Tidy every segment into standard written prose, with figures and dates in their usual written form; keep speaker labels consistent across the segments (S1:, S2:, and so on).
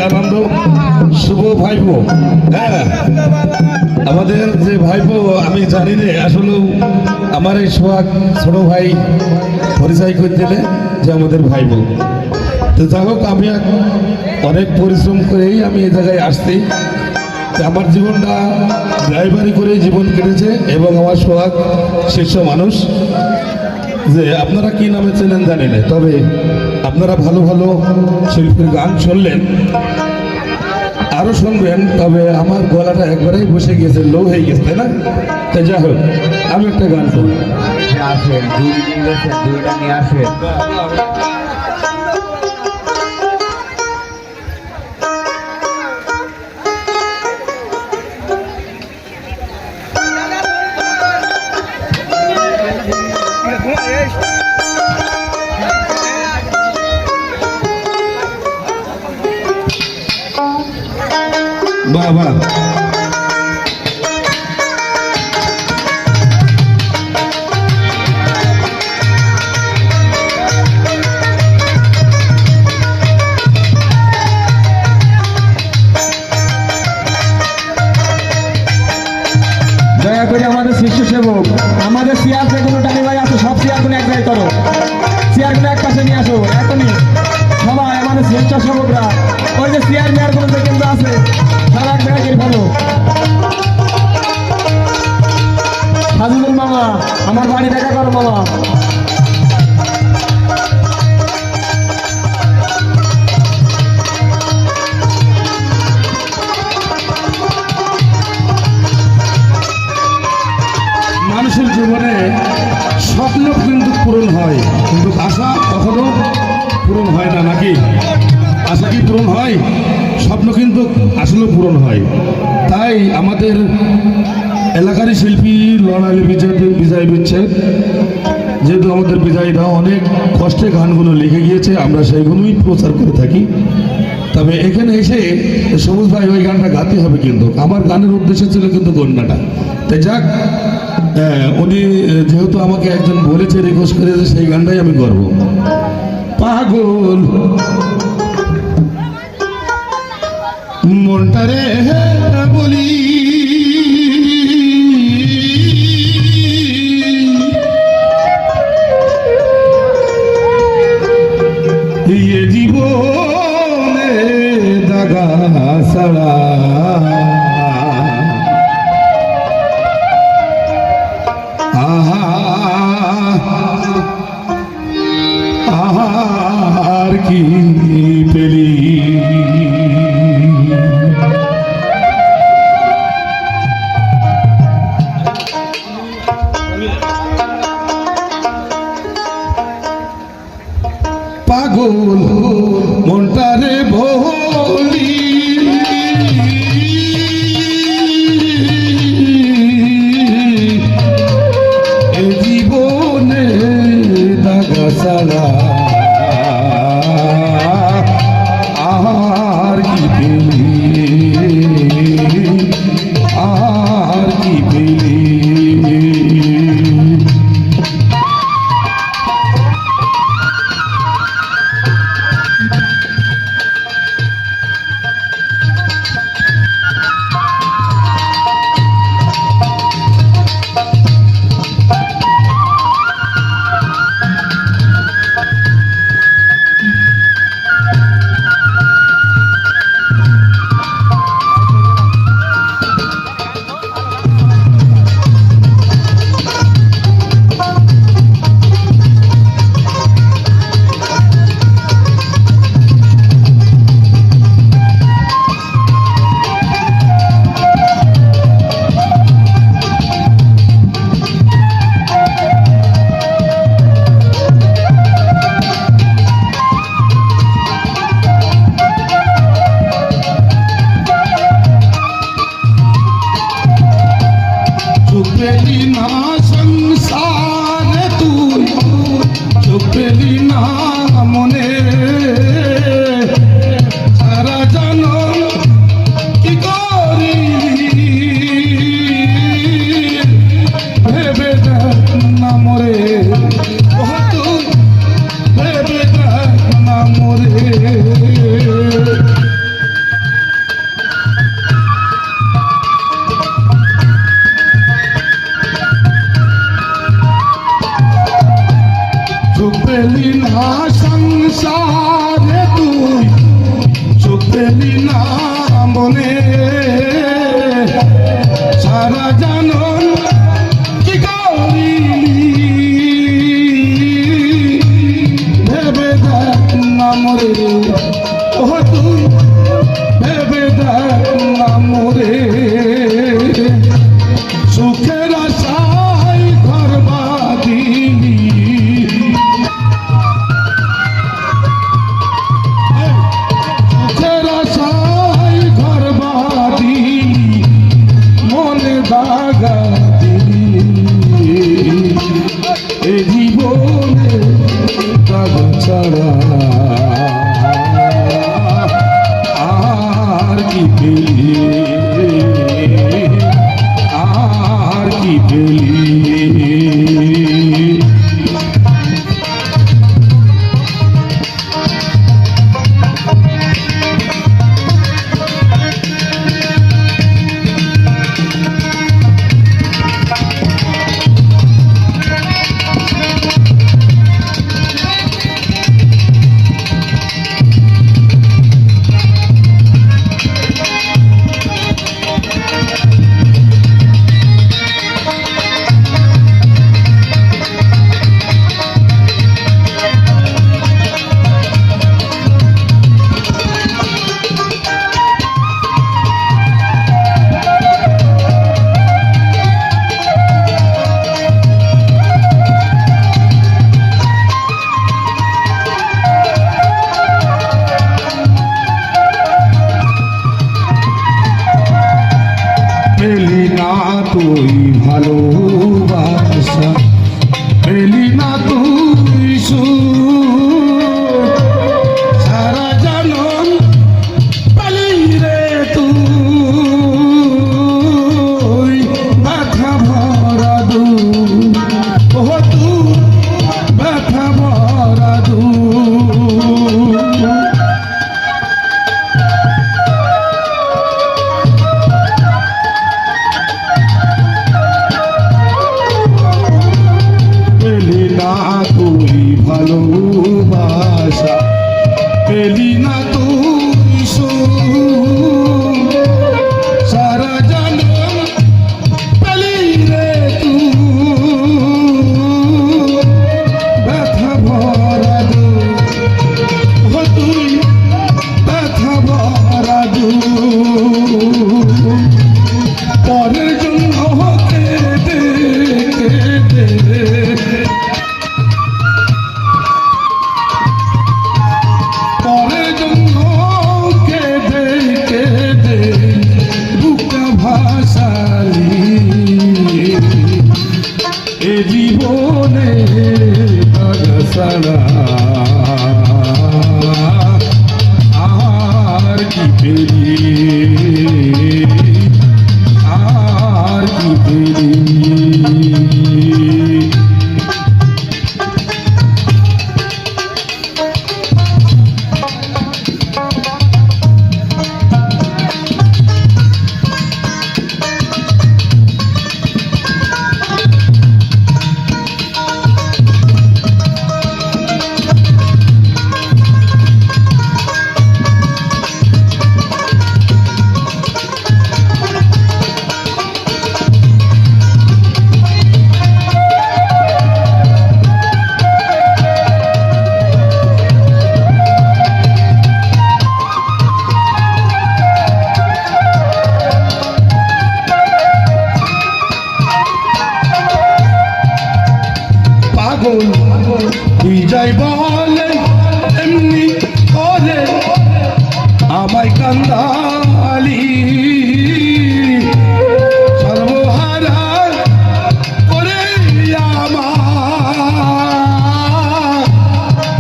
S1: আনন্দ। শুভ ভাইপো, হ্যাঁ আমাদের যে ভাইপো আমি জানি না আসলে আমার এই সোহাগ ছোট ভাই পরিচয় করে দিলে যে আমাদের ভাইপো। তো যাই হোক আমি অনেক পরিশ্রম করেই আমি এই জায়গায় আসছি। আমার জীবনটা ড্রাইভারি করে জীবন কেটেছে এবং আমার সোহাগ শীর্ষ মানুষ। যে আপনারা কি নামে চেনেন জানি না, তবে আপনারা ভালো ভালো শিল্পীর গান শুনলেন, আরো শুনবেন। তবে আমার গলাটা একবারেই বসে গিয়েছে, লো হয়ে গেছে, তাই না? তাই যাই হোক আমি একটা গান করি।
S2: আসেন দুইটা নিয়ে আসেন।
S1: বাহ বাহ,
S2: দয়া করে আমাদের স্বেচ্ছাসেবক, আমাদের চেয়ার যেগুলো টানি ভাই আছে সব চেয়ারগুলো এক জায়গায় করো, চেয়ারগুলো এক পাশে নিয়ে আসো এখনই সবাই। আমাদের স্বেচ্ছাসেবকরা ওই যে চেয়ার মেয়ারগুলো যে কেন্দ্র আছে সারা এক জায়গায় করে ফেলো। সাজুদুল মামা আমার বাড়ি দেখা করো মামা।
S1: মানুষের জীবনে স্বপ্ন কিন্তু পূরণ হয়, কিন্তু আশা কখনো পূরণ হয় না, নাকি? আশা কি পূরণ হয়? স্বপ্ন কিন্তু আসলে পূরণ হয়। তাই আমাদের এলাকারই শিল্পী লড়াই বিজয় বিচ্ছে, যেহেতু আমাদের বিজয়ীরা অনেক কষ্টে গানগুলো লিখে গিয়েছে, আমরা সেইগুলোই প্রচার করে থাকি। তবে এখানে এসে সবুজ ভাই ওই গানটা গাতে হবে, কিন্তু আমার গানের উদ্দেশ্য ছিল কিন্তু গন্যাটা। তাই যাক, উনি যেহেতু আমাকে একজন বলেছে, রিকোয়েস্ট করেছে, সেই গানটাই আমি করব। পাগল মনটারে বলি ये জীবনে দাগা ছাড়া আর কি পেলি। পাগল মনটারে বলি এ জীবনে দাগা ছাড়া আর না মনে সারা জানন কি করিলি ভেবে দেখ না মরে ও তুই ভেবে দেখ না মরে সুখের আশায় ঘর বাঁধিলি সুখের আশায় ঘর বাঁধিলি মনে দাগা দিলি এ জীবনে দাগ ছাড়া আর কি পেলি আর কি পেলি পেলি না তুই ভালোবাসা পেলি না তুই সুখ সারা জানন পেলি রে তুই ব্যথা ভরা দুঃখ ও তুই ব্যথা ভরা দুঃখ পেলি না তুই ভালোবাসা পেলি না তুই সুখ সারা জানন পেলি রে তুই ব্যথা ভরা দুঃখ ও তুই ব্যথা ভরা দুঃখ পরের জন্য কেঁদে কেঁদে পরের জন্য কেঁদে কেঁদে বুকটা ভাসালি এ জীবনে ছাড়া আর কি পেলি আর কি পেলি তুই যাই বলে এমনি করে আমায় কান্দালি সর্বহারা করে আমার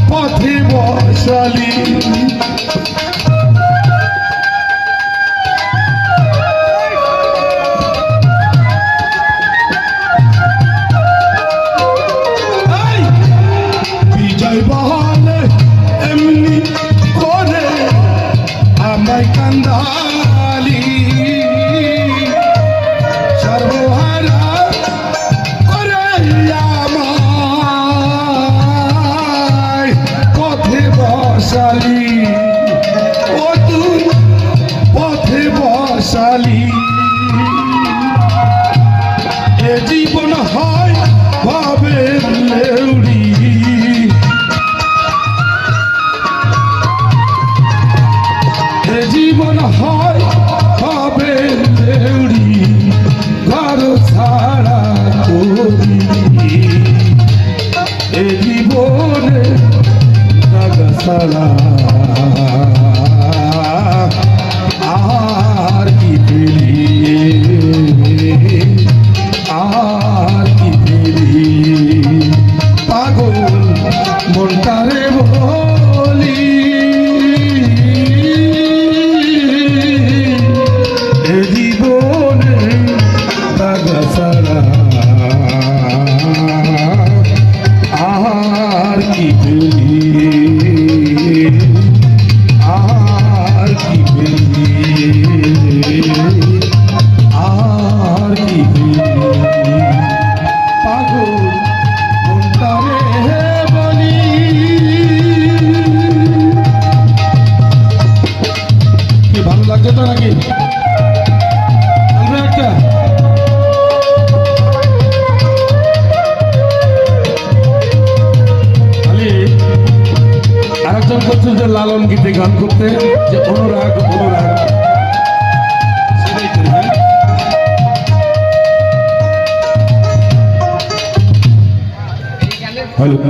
S1: পথে বসালি বলে এমনি করে আমায় কান্দালি সর্বহারা করে আমায় পথে বসালি ও তুই হবে লেউড়ি এ জীবন হয় হবে লেউড়ি ঘর ছাড়া করি এ জীবনে দাগা ছাড়া আর কি পেলি আর কি পেলি পাগল মনটারে বলি এ জীবনে দাগা ছাড়া আর কি পেলি আর কি পেলি আর কি পেলি পাগল মনটারে বলি কি ভালো লাগছে তো নাকি আমরা একটা আরেকজন করছেন যে লালন গীতে গান করতে যে অনুরাগ অনুরাগ সেটাই করি, হ্যাঁ? হ্যালো